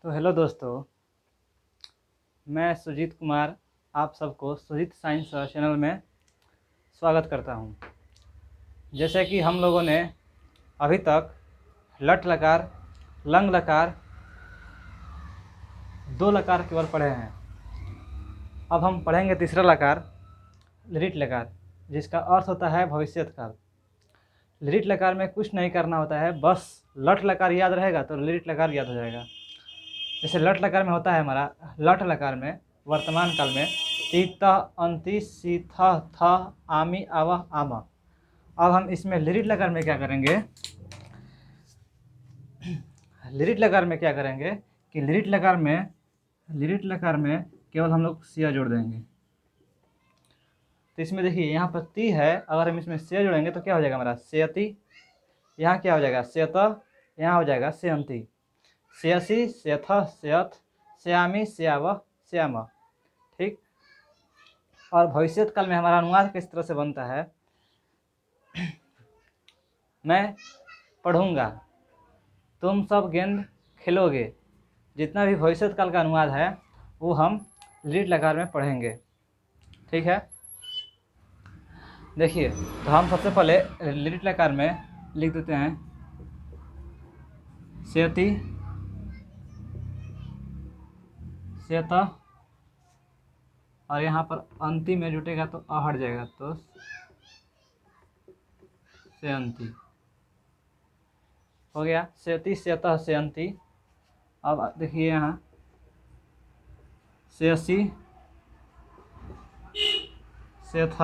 तो हेलो दोस्तों, मैं सुजीत कुमार आप सबको सुजीत साइंस चैनल में स्वागत करता हूं। जैसे कि हम लोगों ने अभी तक लट लकार, लंग लकार, दो लकार केवल पढ़े हैं। अब हम पढ़ेंगे तीसरा लकार, लिरिट लकार, जिसका अर्थ होता है भविष्यत काल। लिरिट लकार में कुछ नहीं करना होता है, बस लट लकार याद रहेगा तो लिरिट लकार याद हो जाएगा। जैसे लट लकार में होता है हमारा, लट लकार में वर्तमान काल में तीत अंति सीथ थ आमी आव आम। अब हम इसमें लिरिट लकार में क्या करेंगे, लिरिट लकार में क्या करेंगे कि लिरिट लकार में केवल हम लोग सिया जोड़ देंगे। तो इसमें देखिए यहाँ पर ती है, अगर हम इसमें सिया जोड़ेंगे तो क्या हो जाएगा हमारा सेयती। यहाँ क्या हो जाएगा सेयत, यहाँ हो जाएगा सेयंती, सेयसी सेयथ सेयथ श्यामी श्याव श्याम। ठीक। और भविष्यत काल में हमारा अनुवाद किस तरह से बनता है, मैं पढ़ूंगा, तुम सब गेंद खेलोगे। जितना भी भविष्यत काल का अनुवाद है वो हम लिरिट लकार में पढ़ेंगे। ठीक है। देखिए, तो हम सबसे पहले लिरिट लकार में लिख देते हैं सेयती सेयत, और यहाँ पर अंति में जुटेगा तो अ हट जाएगा, तो सेयंती हो गया। सेयती सेयत सेयंती। अब देखिए यहाँ सेयसी सेयथ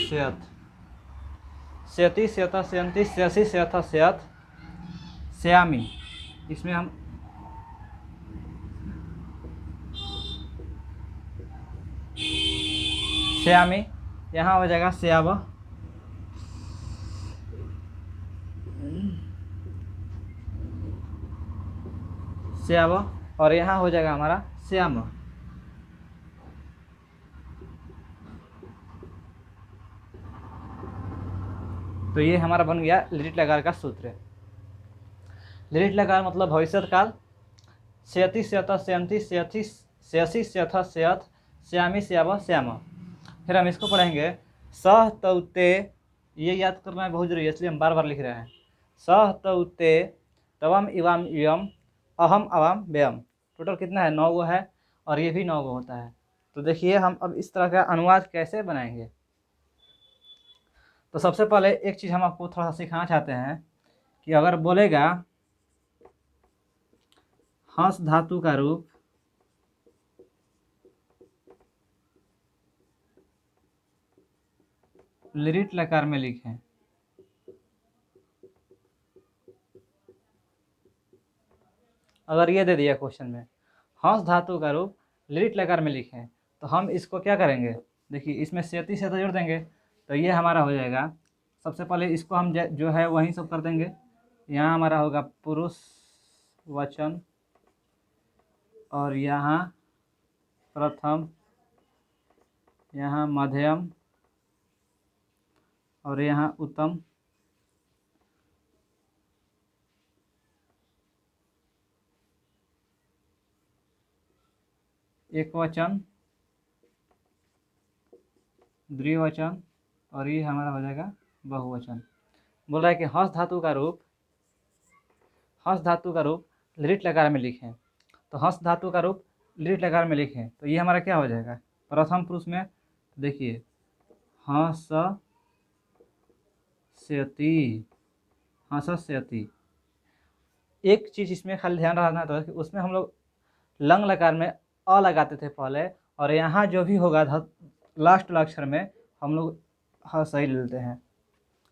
सेयथ, सेयती सेयत सेयंती सेयसी सेयथ सेयथ श्यामी। इसमें हम श्यामी, यहाँ हो जाएगा श्याव, श्याव, और यहाँ हो जाएगा हमारा श्याम। तो ये हमारा बन गया लिरिट लकार का सूत्र। लिरिट लकार मतलब भविष्यत काल। सेयती सेयत सेयंती सेयथी सेयसी सेयथ सेयथ श्यामी श्याव श्याम। फिर हम इसको पढ़ेंगे सह तौते, ये याद करना है बहुत जरूरी है, इसलिए हम बार बार लिख रहे हैं। सह तौते तवम इवाम इयम अहम अवाम व्ययम। टोटल कितना है, 9 गो है, और ये भी 9 गो होता है। तो देखिए हम अब इस तरह का अनुवाद कैसे बनाएंगे। तो सबसे पहले एक चीज़ हम आपको थोड़ा सा सिखाना चाहते हैं कि अगर बोलेगा हंस धातु का रूप लिरिट लकार में लिखें, अगर ये दे दिया क्वेश्चन में हंस धातु का रूप लिरिट लकार में लिखें, तो हम इसको क्या करेंगे, देखिए इसमें सेयती से तो जोड़ देंगे, तो ये हमारा हो जाएगा। सबसे पहले इसको हम जो है वही सब कर देंगे। यहाँ हमारा होगा पुरुष वचन, और यहाँ प्रथम, यहाँ मध्यम, और यहाँ उत्तम, एक वचन, द्विवचन, और ये हमारा हो जाएगा बहुवचन। बोल रहा है कि हंस धातु का रूप, हंस धातु का रूप लिरिट लकार में लिखें। तो हंस धातु का रूप लिरिट लकार में लिखें तो ये हमारा क्या हो जाएगा, प्रथम पुरुष में देखिए हंस सेयती, हंस सेयती। एक चीज़ इसमें खाली ध्यान रखना था कि उसमें हम लोग लंग लकार में अ लगाते थे पहले, और यहाँ जो भी होगा लास्ट वाला अक्षर में हम लोग हर सही ले लेते हैं,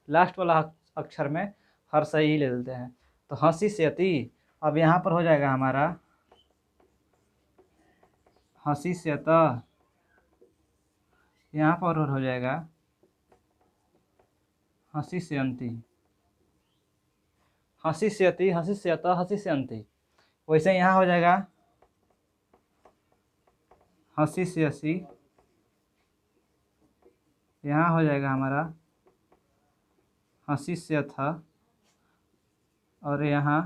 लास्ट वाला अक्षर में हर सही ले लेते हैं। तो हंसी सेयती, अब यहाँ पर हो जाएगा हमारा हंसी सेयत, यहाँ पर हो जाएगा हंसी सेयंती, हंसी सेयती, हंसी सेयत, हंसी सेयंती। वैसे यहाँ हो जाएगा हंसी सेयसी, यहाँ हो जाएगा हमारा हंसी सेयथ, और यहाँ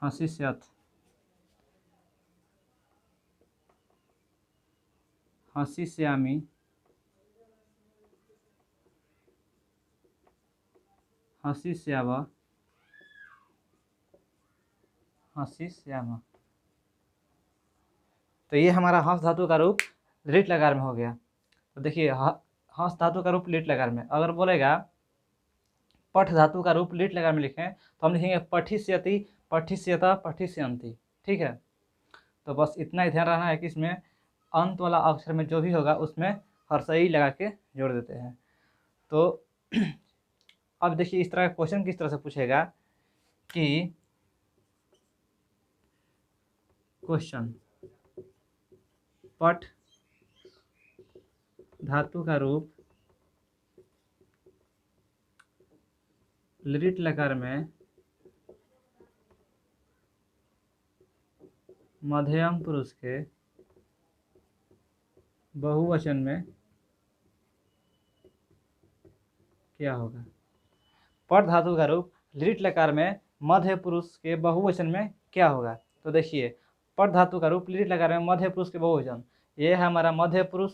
हसीस्यथ, हसीस्यामी, हसीस्याव, हसीस्याम। तो ये हमारा हंस धातु का रूप लिट लकार में हो गया। तो देखिए हंस धातु का रूप लिट लकार में। अगर बोलेगा पठ धातु का रूप लिट लकार में लिखें तो हम लिखेंगे पठिष्यति, पठिष्यता, पठिष्यन्ति। ठीक है, तो बस इतना ही ध्यान रखना है कि इसमें अंत वाला अक्षर में जो भी होगा उसमें हर्षई लगा के जोड़ देते हैं। तो अब देखिए इस तरह का क्वेश्चन किस तरह से पूछेगा कि क्वेश्चन पठ धातु का रूप लिट लकार में मध्यम पुरुष के बहुवचन में क्या होगा। पठ धातु का रूप लिट लकार में मध्य पुरुष के बहुवचन में क्या होगा। तो देखिए पठ धातु का रूप लिट लकार में मध्य पुरुष के बहुवचन, ये है हमारा मध्य पुरुष,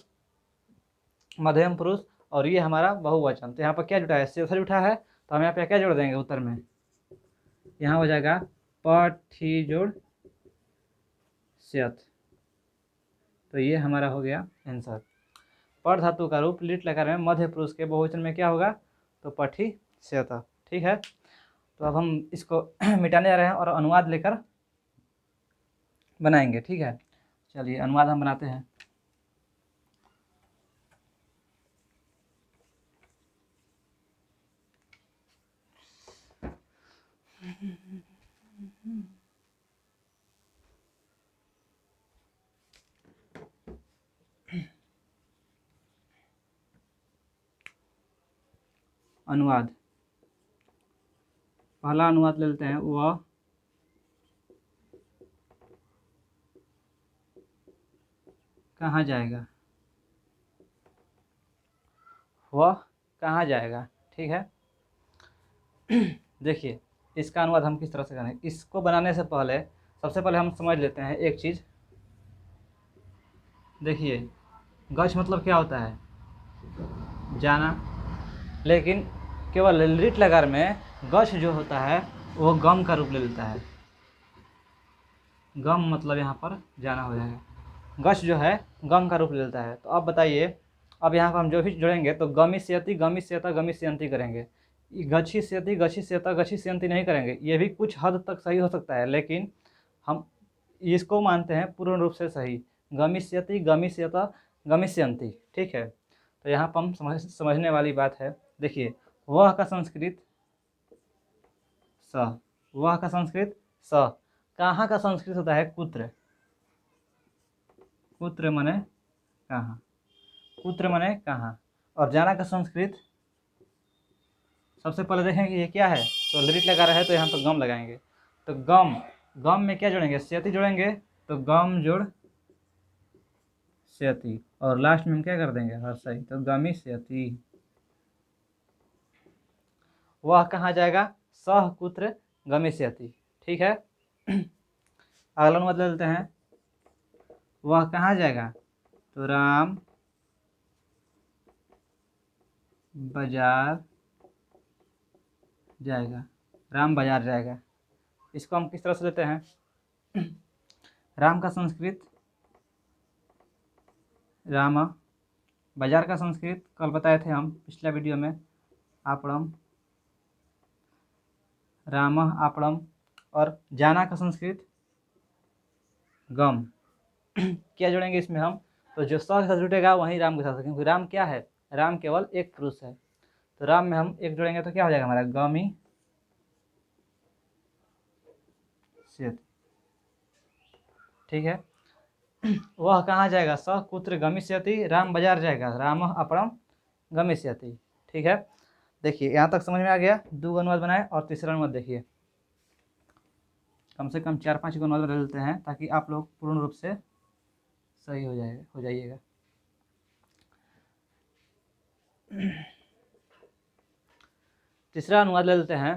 मध्यम पुरुष, और ये हमारा बहुवचन। तो यहाँ पर क्या जुटा है, शेषर जुटा है, तो हम यहाँ पे क्या जोड़ देंगे उत्तर में, यहाँ हो जाएगा पठी जोड़ स्यथ। तो ये हमारा हो गया आंसर। पठ धातु का रूप लिट लकार में मध्य पुरुष के बहुवचन में क्या होगा, तो पठी स्यथ। ठीक है, तो अब हम इसको मिटाने जा रहे हैं और अनुवाद लेकर बनाएंगे। ठीक है, चलिए अनुवाद हम बनाते हैं। अनुवाद, पहला अनुवाद ले लेते हैं। वह कहाँ जाएगा, वह कहाँ जाएगा। ठीक है, देखिए इसका अनुवाद हम किस तरह से करें। इसको बनाने से पहले सबसे पहले हम समझ लेते हैं एक चीज़। देखिए गछ मतलब क्या होता है, जाना, लेकिन केवल लिट लकार में गछ जो होता है वो गम का रूप ले लेता है। गम मतलब यहाँ पर जाना हो जाएगा, गछ जो है गम का रूप ले लेता है। तो अब बताइए, अब यहाँ पर हम जो भी जोड़ेंगे तो गमिष्यति, गमिष्यता, गमिष्यन्ति करेंगे। गच्छिष्यति, गच्छिष्यता, गच्छिष्यन्ति नहीं करेंगे। ये भी कुछ हद तक सही हो सकता है, लेकिन हम इसको मानते हैं पूर्ण रूप से सही, गमिष्यति, गमिष्यता, गमिष्यन्ति। ठीक है, तो यहाँ पर हम समझने वाली बात है। देखिए वह का संस्कृत स, वह का संस्कृत स, कहाँ का संस्कृत होता है कुत्र, कुत्र मने कहाँ, कुत्र मने कहाँ। और जाना का संस्कृत, सबसे पहले देखेंगे ये क्या है, तो लिट लगा रहा है तो यहाँ पर गम लगाएंगे। तो गम, गम में क्या जोड़ेंगे, स्यति जोड़ेंगे, तो गम जोड़ स्यति, और लास्ट में हम क्या कर देंगे हर्षई, तो गमिष्यति। वह कहाँ जाएगा, सह कुत्र गमिष्यति। ठीक है, अगला अनुवाद ले लेते हैं। वह कहाँ जाएगा, तो राम बाजार जाएगा, राम बाजार जाएगा। इसको हम किस तरह से लेते हैं, राम का संस्कृत राम, बाजार का संस्कृत कल बताए थे हम पिछला वीडियो में आपड़म, राम आपड़म, और जाना का संस्कृत गम। क्या जोड़ेंगे इसमें हम, तो जो स के साथ जुटेगा वहीं राम के साथ, क्योंकि राम क्या है, राम केवल एक पुरुष है। तो राम में हम एक जोड़ेंगे तो क्या हो जाएगा हमारा गमी स्यति। ठीक है, वह कहाँ जाएगा, स कुत्र गमिष्यति, राम बाजार जाएगा, राम अपरम गमिष्यति। ठीक है, देखिए यहाँ तक समझ में आ गया। दो अनुवाद बनाए और तीसरा अनुवाद देखिए, कम से कम 4-5 अनुवाद बना लेते हैं ताकि आप लोग पूर्ण रूप से सही हो जाइएगा। तीसरा अनुवाद ले लेते हैं।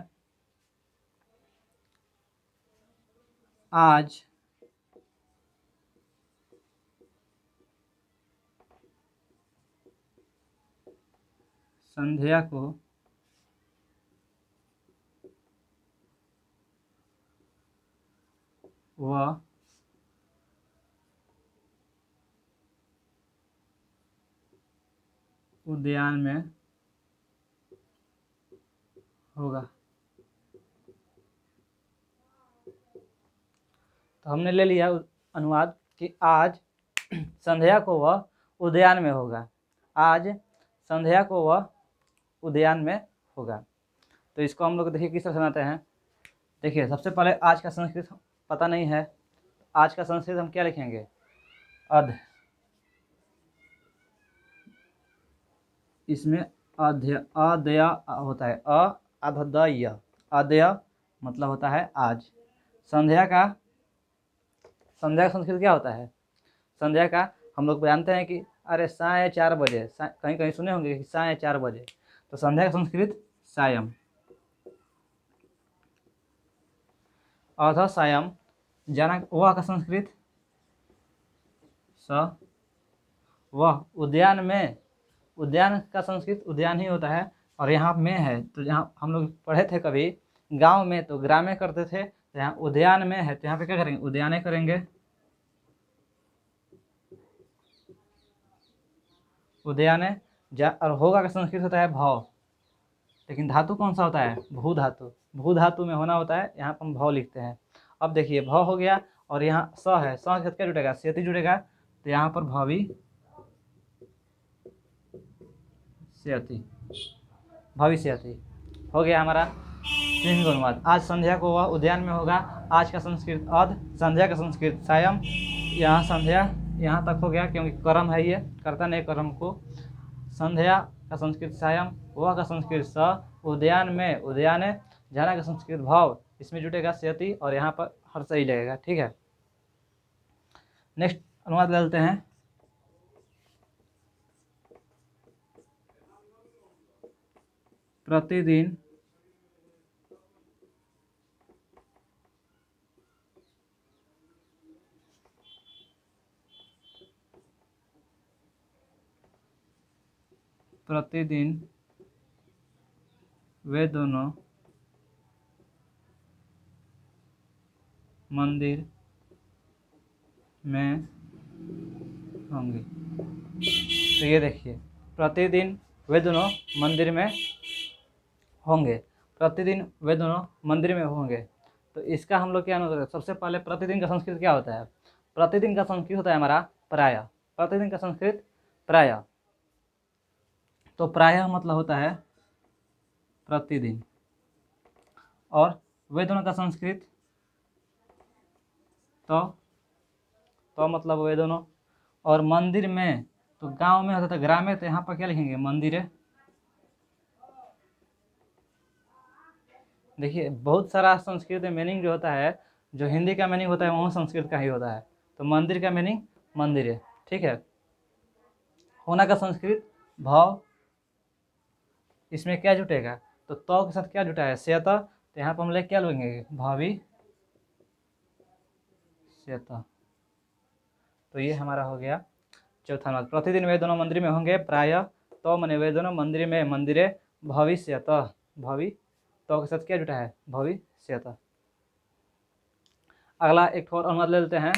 आज संध्या को वह उद्यान में होगा। तो हमने ले लिया अनुवाद कि आज संध्या को वह उद्यान में होगा। आज संध्या को वह उद्यान में होगा। तो इसको हम लोग देखिए किस तरह सुनाते हैं। देखिए सबसे पहले आज का संस्कृत पता नहीं है, आज का संस्कृत हम क्या लिखेंगे, अध। इसमें अध्य अदय होता है, अधदय, अदय मतलब होता है आज। संध्या का संस्कृत क्या होता है? संध्या का हम लोग जानते हैं कि अरे साय 4 बजे, कहीं कहीं सुने होंगे कि साय 4 बजे। तो संध्या का संस्कृत सायं। अथ सायं। जाना वह का संस्कृत स। वह उद्यान में, उद्यान का संस्कृत उद्यान ही होता है। और यहाँ में है तो जहाँ हम लोग पढ़े थे कभी गांव में तो ग्रामे करते थे, तो यहाँ उद्यान में है तो यहाँ पे क्या करेंगे, उद्याने करेंगे। उद्याने और होगा का संस्कृत होता है भव। लेकिन धातु कौन सा होता है, भू धातु। भू धातु में होना होता है, यहाँ पर हम भव लिखते हैं। अब देखिए भव हो गया और यहाँ स है, स के साथ क्या जुड़ेगा, सेती जुड़ेगा। तो यहाँ पर भवी सेती, भविष्यति हो गया हमारा तीन अनुवाद। आज संध्या को वह उद्यान में होगा। आज का संस्कृत अध, संध्या का संस्कृत सायं। यहाँ संध्या यहाँ तक हो गया क्योंकि कर्म है, ये कर्ता ने कर्म को। संध्या का संस्कृत सायं, वह का संस्कृत स, उद्यान में उद्याने, जाना का संस्कृत भाव, इसमें जुटेगा सेती और यहाँ पर हर सही लगेगा। ठीक है, नेक्स्ट अनुवाद ले लेते हैं। प्रतिदिन प्रतिदिन वे दोनों मंदिर में होंगे। तो ये देखिए प्रतिदिन वे दोनों मंदिर में होंगे, प्रतिदिन वे दोनों मंदिर में होंगे। तो इसका हम लोग क्या अनुवाद, सबसे पहले प्रतिदिन का संस्कृत क्या होता है? प्रतिदिन का संस्कृत होता है हमारा प्रायः। प्रतिदिन का संस्कृत प्रायः। तो प्रायः मतलब होता है प्रतिदिन। और वे दोनों का संस्कृत तो मतलब वे दोनों। और मंदिर में तो गांव में होता था, ग्राम में, तो यहाँ पर क्या लिखेंगे, मंदिर। देखिए बहुत सारा संस्कृत में मीनिंग जो होता है, जो हिंदी का मीनिंग होता है वो संस्कृत का ही होता है। तो मंदिर का मीनिंग मंदिर है। ठीक है, होना का संस्कृत भाव, इसमें क्या जुटेगा, तो के साथ क्या जुटा है, सेता। तो यहाँ पर हम लोग क्या लेंगे, भावी सेता। तो ये हमारा हो गया चौथा अनुवाद। प्रतिदिन वे दोनों मंदिर में होंगे, प्रायः तो मने वे दोनों मंदिर में, मंदिरे भविष्यतः, भवि तो के साथ क्या जुटा है, भविष्यतः। अगला एक और अनुवाद ले लेते हैं,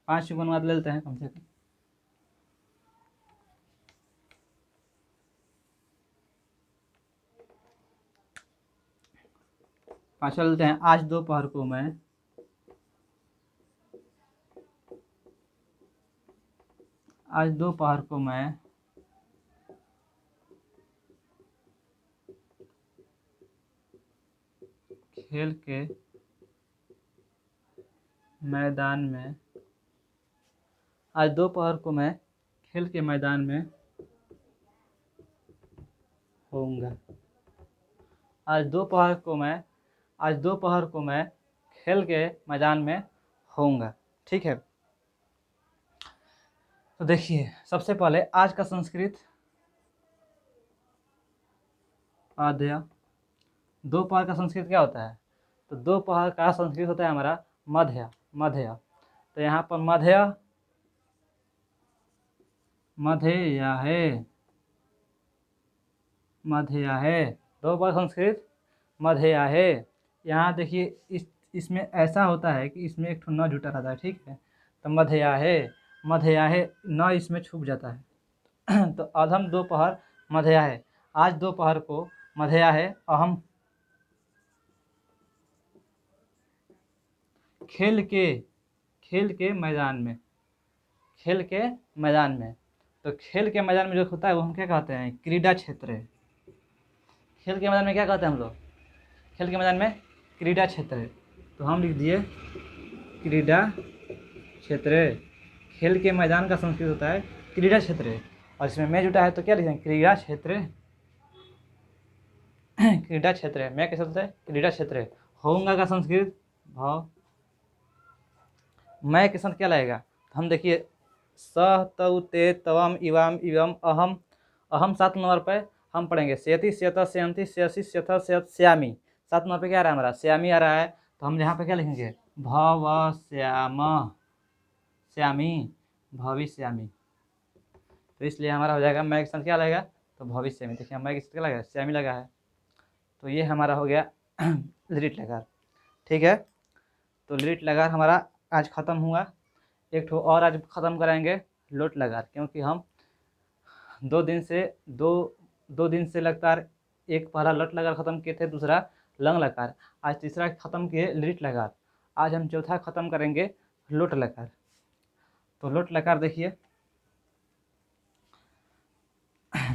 5 अनुवाद ले लेते हैं कम से कम। पाँचवा लेते हैं। आज दोपहर को मैं खेल के मैदान में, आज दोपहर को मैं खेल के मैदान में होऊंगा। आज दोपहर को मैं खेल के मैदान में होऊंगा। ठीक है, तो देखिए सबसे पहले आज का संस्कृत आध्या। दोपहर का संस्कृत क्या होता है, तो दोपहर का संस्कृत होता है हमारा मध्य, मध्य। तो यहाँ पर मध्य, मध्य है, मध्य है, दोपहर संस्कृत मध्य है। यहाँ देखिए इसमें ऐसा होता है कि इसमें एक ठो न जुटा रहता है, ठीक है। तो मध्य है, मध्य है, न इसमें छुप जाता है। तो अधम दोपहर मध्य है, आज दोपहर को मध्य है। अहम खेल के मैदान में, खेल के मैदान में। तो खेल के मैदान में जो होता है वो हम क्या कहते हैं, क्रीडा क्षेत्र। खेल के मैदान में क्या कहते हैं हम लोग, खेल के मैदान में क्रीडा क्षेत्र। तो हम लिख दिए क्रीडा क्षेत्र। खेल के मैदान का संस्कृत होता है क्रीडा क्षेत्र, और इसमें मैं जुटा है तो क्या लिखेंगे, क्रीडा क्षेत्र। क्रीडा क्षेत्र, मैं कैसे होता है, क्रीडा क्षेत्र। होऊंगा का संस्कृत भाव, मैं के साथ क्या लगेगा, हम देखिए सह तौ ते तवम इवाम इवम अहम, अहम 7 नंबर पर हम पढ़ेंगे। सेयति सेयत सेयंती सेयसी सेयथ सेयत श्यामी, 7 नंबर पे क्या आ रहा है हमारा, श्यामी आ रहा है। तो हम यहाँ पे क्या लिखेंगे, भव श्याम, श्यामी, भविष्यामी। तो इसलिए हमारा हो जाएगा मैं के साथ क्या लगेगा, तो भविष्य में। देखिए मैं के साथ क्या लगा, श्यामी लगा है। तो ये हमारा हो गया लिरिट लकार, ठीक है। तो लिरिट लकार हमारा आज ख़त्म हुआ। एक ठो और आज ख़त्म कराएंगे, लोट लकार, क्योंकि हम दो दिन से लगातार एक पहला लट लकार ख़त्म किए थे, दूसरा लंग लकार, आज तीसरा ख़त्म किए लिरिट लकार। आज हम चौथा ख़त्म करेंगे लोट लकार। तो लोट लकार देखिए,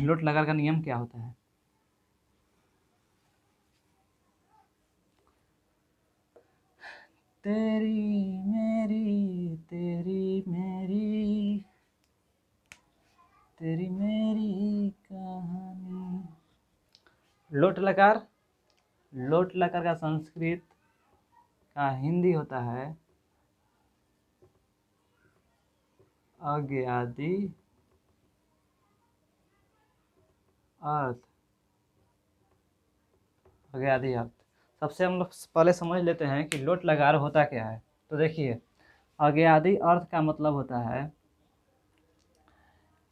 लोट लकार का नियम क्या होता है। तेरी मेरी, तेरी मेरी, तेरी मेरी कहानी। लोट लकार, लोट लकार का संस्कृत का हिंदी होता है अज्ञादि अर्थ, अज्ञादि अर्थ। सबसे हम लोग पहले समझ लेते हैं कि लोट लकार होता क्या है। तो देखिए अज्ञादि अर्थ का मतलब होता है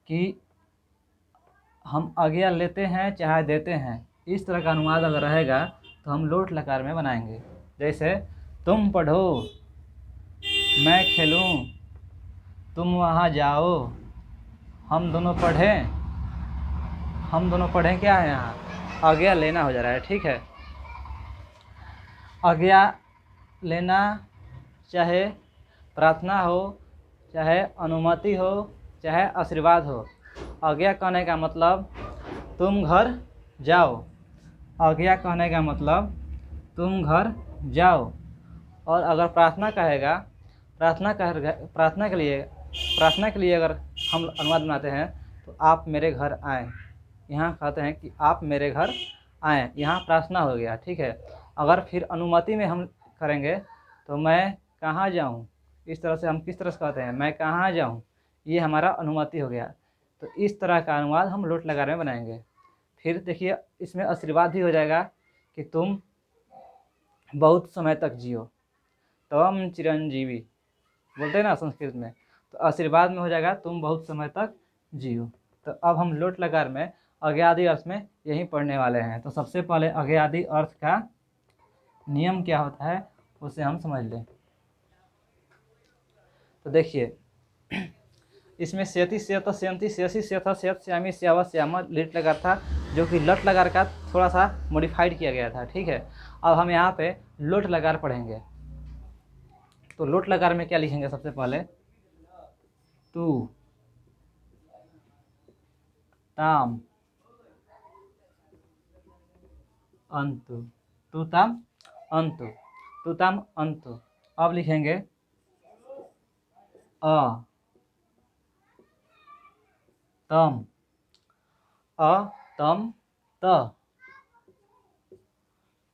कि हम आज्ञा लेते हैं चाहे देते हैं, इस तरह का अनुवाद अगर रहेगा तो हम लोट लकार में बनाएंगे। जैसे तुम पढ़ो, मैं खेलूं, तुम वहाँ जाओ, हम दोनों पढ़ें, हम दोनों पढ़ें, क्या है यहाँ आज्ञा लेना हो जा रहा है, ठीक है। आज्ञा लेना, चाहे प्रार्थना हो, चाहे अनुमति हो, चाहे आशीर्वाद हो। आज्ञा कहने का मतलब तुम घर जाओ, आज्ञा कहने का मतलब तुम घर जाओ। और अगर प्रार्थना कहेगा, प्रार्थना के लिए अगर हम अनुवाद बनाते हैं तो आप मेरे घर आएँ, यहाँ कहते हैं कि आप मेरे घर आएँ, यहाँ प्रार्थना हो गया, ठीक है। अगर फिर अनुमति में हम करेंगे तो मैं कहाँ जाऊँ, इस तरह से हम किस तरह से कहते हैं, मैं कहाँ जाऊँ, ये हमारा अनुमति हो गया। तो इस तरह का अनुवाद हम लोट लकार में बनाएंगे। फिर देखिए इसमें आशीर्वाद भी हो जाएगा कि तुम बहुत समय तक जियो, तवम चिरंजीवी बोलते हैं ना संस्कृत में। तो आशीर्वाद में हो जाएगा तुम बहुत समय तक जियो। तो अब हम लोट लकार में अज्ञादि अर्थ में यही पढ़ने वाले हैं। तो सबसे पहले अज्ञादि अर्थ का नियम क्या होता है उसे हम समझ लें। तो देखिए इसमें सेयति सेयत सेयंती सेयसी सेयथ सेयत श्यामी श्यावा श्यामा लिट लकार था, जो कि लट लकार का थोड़ा सा मॉडिफाइड किया गया था, ठीक है। अब हम यहाँ पे लोट लकार पढ़ेंगे। तो लोट लकार में क्या लिखेंगे, सबसे पहले तू ताम अंतु, तू ताम अंतु, तू ताम अंतु। अब लिखेंगे अ तम, अ तम त,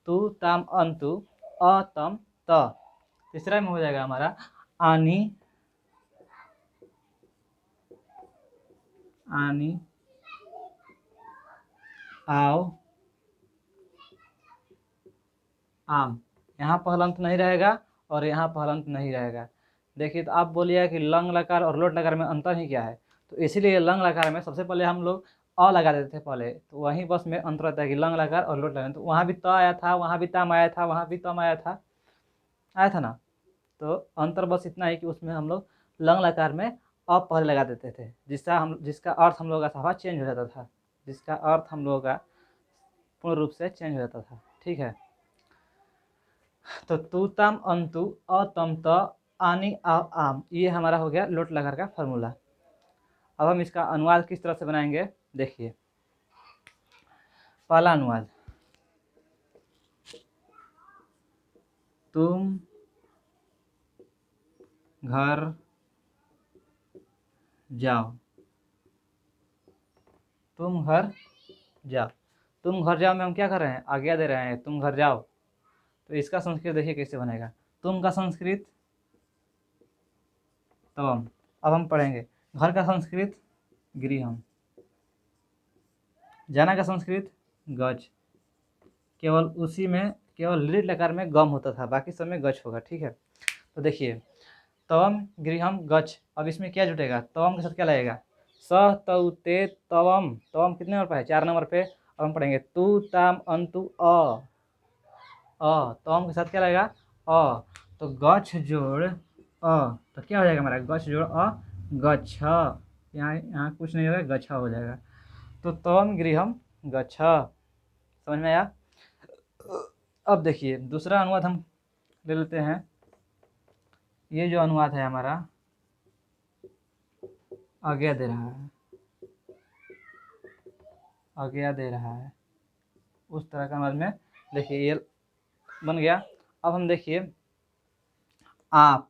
तू ताम अंतु अ तम त। तीसरा में हो जाएगा हमारा आनी, आनी आओ आम, यहाँ पर हलंत नहीं रहेगा और यहाँ पर हलंत नहीं रहेगा। देखिए, तो आप बोलिए कि लंग लकार और लोट लकार में अंतर ही क्या है, तो इसीलिए लंग लकार में सबसे पहले हम लोग अ लगा देते थे पहले, तो वहीं बस में अंतर रहता है कि लंग लकार और लोट लकार। तो वहाँ भी त आया था, वहाँ भी तम आया था, वहाँ भी तम आया था ना। तो अंतर बस इतना ही कि उसमें हम लोग लंग लकार में अ पहले लगा देते थे, जिसका अर्थ हम लोग का सफा चेंज हो जाता था, जिसका अर्थ हम लोग का पूर्ण रूप से चेंज हो जाता था। ठीक है, तो तू तम अंतु अतम त आनी आ आम, ये हमारा हो गया लोट लकार का फॉर्मूला। अब हम इसका अनुवाद किस तरह से बनाएंगे, देखिए। पहला अनुवाद, तुम घर जाओ, तुम घर जाओ। तुम घर जाओ में हम क्या कर रहे हैं, आज्ञा दे रहे हैं, तुम घर जाओ। तो इसका संस्कृत देखिए कैसे बनेगा। तुम का संस्कृत तवम। अब हम पढ़ेंगे। घर का संस्कृत गृहम, जाना का संस्कृत गच। केवल उसी में केवल लिट लकार में गम होता था, बाकी सब में गच होगा। ठीक है, तो देखिए, तवम गृहम गच। अब इसमें क्या जुटेगा, तवम के साथ क्या लगेगा, स तउ ते तवम। तवम कितने नंबर पे है, 4 नंबर पे। अब हम पढ़ेंगे तू ताम अंतु अ। तवम के साथ क्या लगेगा, अ। तो गच्छ जोड़ अ, तो क्या हो जाएगा हमारा, गच्छ जोड़ अ गच्छ। यहाँ यहाँ कुछ नहीं होगा, गच्छा हो जाएगा। तो तवम गृहम गच्छ। समझ में आया। अब देखिए दूसरा अनुवाद हम ले लेते हैं। ये जो अनुवाद है हमारा, आज्ञा दे रहा है, आज्ञा दे रहा है, उस तरह का अनुवाद में देखिए ये बन गया। अब हम देखिए, आप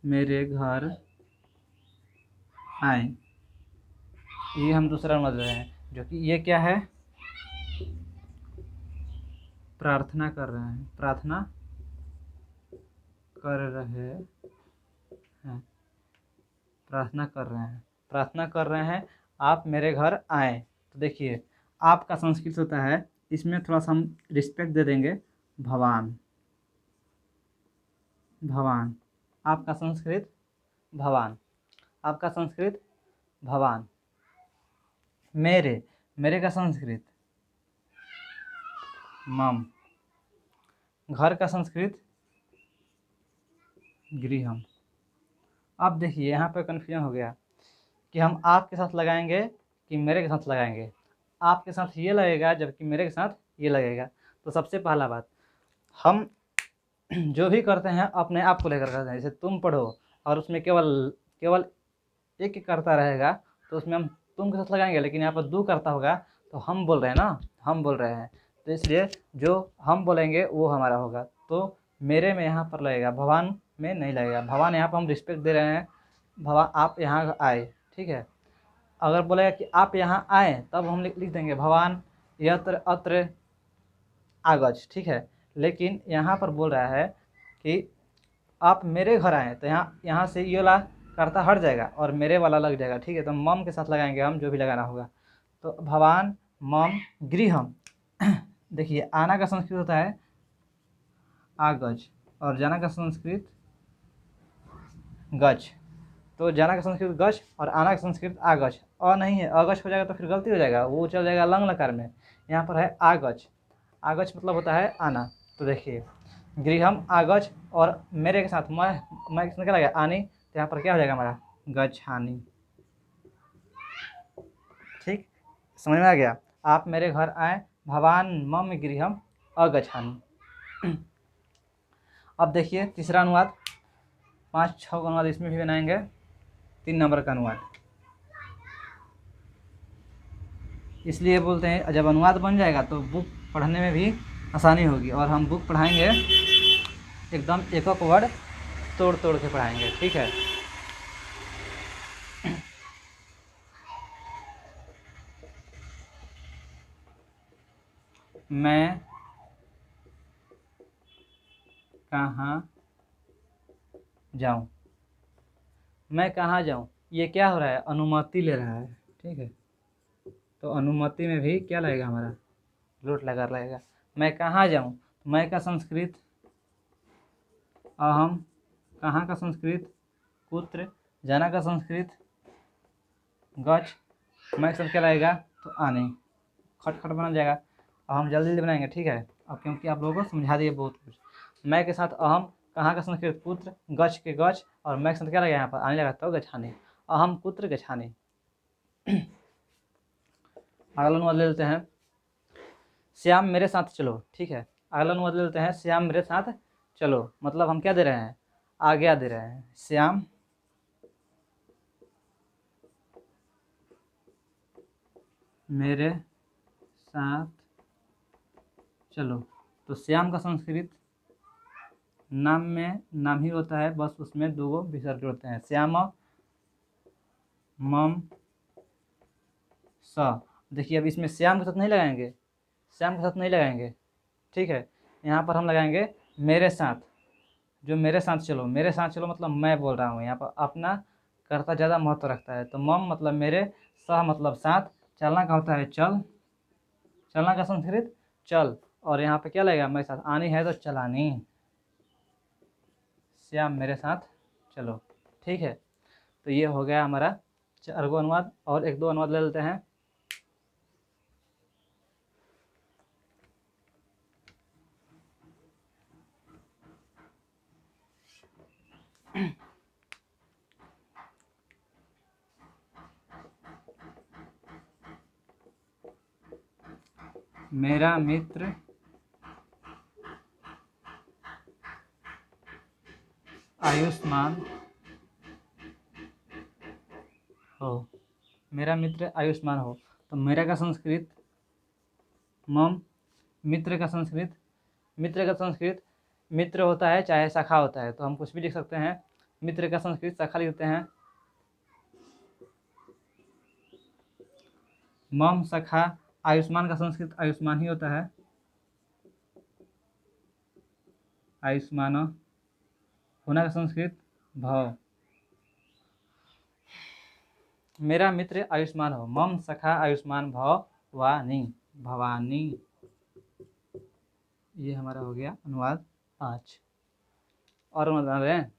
मेरे घर आए, ये हम दूसरा अनुवाद ले रहे हैं, जो कि ये क्या है, प्रार्थना कर रहे हैं, प्रार्थना कर रहे हैं, प्रार्थना कर रहे हैं, प्रार्थना कर रहे हैं, आप मेरे घर आए। तो देखिए, आपका संस्कृत होता है, इसमें थोड़ा सा हम रिस्पेक्ट दे देंगे, भवान। भवान, आपका संस्कृत भवान, आपका संस्कृत भवान। मेरे, मेरे का संस्कृत मम। घर का संस्कृत गृहम। अब देखिए यहाँ पर कन्फ्यूजन हो गया कि हम आपके साथ लगाएंगे कि मेरे के साथ लगाएंगे। आपके साथ ये लगेगा जबकि मेरे के साथ ये लगेगा। तो सबसे पहला बात, हम जो भी करते हैं अपने आप को लेकर करते हैं। जैसे तुम पढ़ो और उसमें केवल केवल एक ही करता रहेगा, तो उसमें हम तुम के साथ लगाएंगे, लेकिन यहाँ पर दो करता होगा तो हम बोल रहे हैं ना, हम बोल रहे हैं, तो इसलिए जो हम बोलेंगे वो हमारा होगा। तो मेरे में यहाँ पर लगेगा, भगवान में नहीं लगेगा। भगवान यहाँ पर हम रिस्पेक्ट दे रहे हैं, भगवान आप यहाँ आए। ठीक है, अगर बोलेगा कि आप यहाँ आए तब हम लिख देंगे भगवान यत्र अत्र आगज। ठीक है, लेकिन यहाँ पर बोल रहा है कि आप मेरे घर आए, तो यहाँ से ये वाला कर्ता हट जाएगा और मेरे वाला लग जाएगा। ठीक है, तो मम के साथ लगाएंगे हम, जो भी लगाना होगा। तो भवान मम गृहम। देखिए, आना का संस्कृत होता है आगज और जाना का संस्कृत गज। तो जाना का संस्कृत गज और आना का संस्कृत आगज। अ नहीं है, अगज हो जाएगा तो फिर गलती हो जाएगा, वो चल जाएगा लंग लकार में। यहाँ पर है आगज, आगज मतलब होता है आना। तो देखिए, गृहम आगज और मेरे के साथ मैं इसमें क्या लगा, आनी, तो यहाँ पर क्या हो जाएगा हमारा, गच्छानी। ठीक, समझ में आ गया। आप मेरे घर आए, भवान मम गृहम अगच्छानी। अब देखिए तीसरा अनुवाद, 5-6 का अनुवाद इसमें भी बनाएंगे। 3 नंबर का अनुवाद, इसलिए बोलते हैं जब अनुवाद बन जाएगा तो बुक पढ़ने में भी आसानी होगी, और हम बुक पढ़ाएंगे एकदम एक एक वर्ड तोड़ तोड़ के पढ़ाएंगे। ठीक है, मैं कहाँ जाऊँ, मैं कहाँ जाऊँ, ये क्या हो रहा है, अनुमति ले रहा है। ठीक है, तो अनुमति में भी क्या लगेगा हमारा, लोट लकार लगेगा। मैं कहाँ जाऊँ, मैं का संस्कृत अहम, कहाँ का संस्कृत कुत्र, जाना का संस्कृत गच, मैं सब क्या लगेगा, तो आने, खटखट बना जाएगा। अब हम जल्दी जल्दी बनाएंगे, ठीक है। अब क्योंकि आप लोगों को समझा दिए बहुत कुछ। मैं के साथ अहम, कहाँ का संस्कृत पुत्र, गच के गच, और मैं के साथ क्या लगा यहाँ पर, आने लगा तो गछाने, अहम पुत्र गछाने। अगला अनुवाद ले लेते हैं, श्याम मेरे साथ चलो, ठीक है। अगला अनुवाद ले लेते हैं, श्याम मेरे साथ चलो, मतलब हम क्या दे रहे हैं, आज्ञा दे रहे हैं। श्याम मेरे साथ चलो, तो श्याम का संस्कृत नाम में नाम ही होता है, बस उसमें दो विसर्ग होते हैं, श्याम मम स। देखिए अब इसमें श्याम के साथ नहीं लगाएंगे, श्याम के साथ नहीं लगाएंगे, ठीक है। यहाँ पर हम लगाएंगे मेरे साथ, जो मेरे साथ चलो, मेरे साथ चलो मतलब मैं बोल रहा हूँ, यहाँ पर अपना कर्ता ज़्यादा महत्व रखता है। तो मम मतलब मेरे, सह मतलब साथ, चलना का होता है चल, चलना का संस्कृत चल, और यहाँ पे क्या लगेगा, मेरे साथ आनी है तो चलानी, श्याम मेरे साथ चलो, ठीक है। तो ये हो गया हमारा 4 गो अनुवाद, और 1-2 अनुवाद ले लेते हैं। मेरा मित्र आयुष्मान हो, मेरा मित्र आयुष्मान हो, तो मेरा का संस्कृत मम, मित्र का संस्कृत, मित्र का संस्कृत मित्र होता है चाहे शाखा होता है, तो हम कुछ भी लिख सकते हैं। मित्र का संस्कृत शाखा लिखते हैं, मम शाखा, आयुष्मान का संस्कृत आयुष्मान ही होता है, आयुष्मान, होना का संस्कृत भव, मेरा मित्र आयुष्मान हो, मम सखा आयुष्मान भवानी, भवानी। ये हमारा हो गया अनुवाद 5। और अनुवाद बना रहे हैं,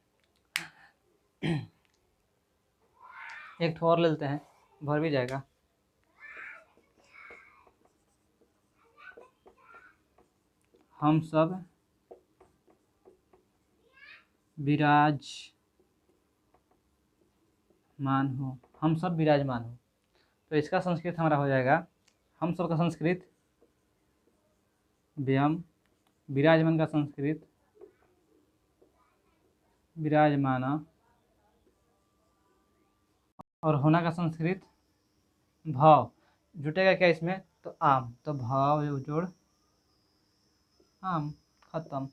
एक ठो और ले लेते हैं, भर भी जाएगा। हम सब विराजमान हो, हम सब विराजमान हो, तो इसका संस्कृत हमारा हो जाएगा, हम सब का संस्कृत व्यम, विराजमान का संस्कृत विराजमान, और होना का संस्कृत भाव, जुटेगा क्या इसमें, तो आम, तो भाव जोड़ आम, खत्म।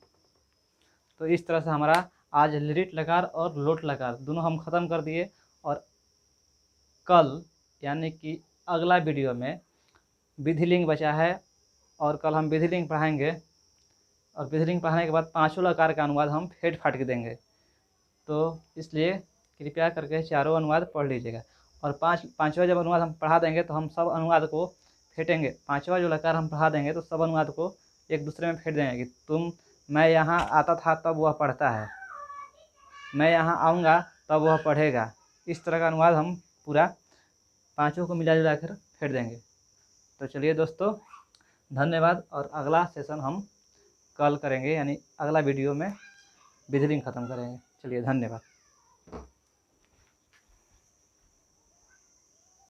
तो इस तरह से हमारा आज लिरिट लकार और लोट लकार दोनों हम ख़त्म कर दिए, और कल यानी कि अगला वीडियो में विधिलिंग बचा है, और कल हम विधिलिंग पढ़ाएंगे, और विधिलिंग पढ़ाने के बाद 5 लकार का अनुवाद हम फेट फाट के देंगे। तो इसलिए कृपया करके 4 अनुवाद पढ़ लीजिएगा, और पाँचवा जब अनुवाद हम पढ़ा देंगे तो हम सब अनुवाद को फेंटेंगे। 5वां जो लकार हम पढ़ा देंगे तो सब अनुवाद को एक दूसरे में फेंट देंगे कि मैं यहाँ आता था तब वह पढ़ता है, मैं यहाँ आऊँगा तब वह पढ़ेगा। इस तरह का अनुवाद हम पूरा 5 को मिला जुला कर फेंट देंगे। तो चलिए दोस्तों, धन्यवाद, और अगला सेशन हम कल करेंगे, यानी अगला वीडियो में विधिलिंग ख़त्म करेंगे। चलिए धन्यवाद।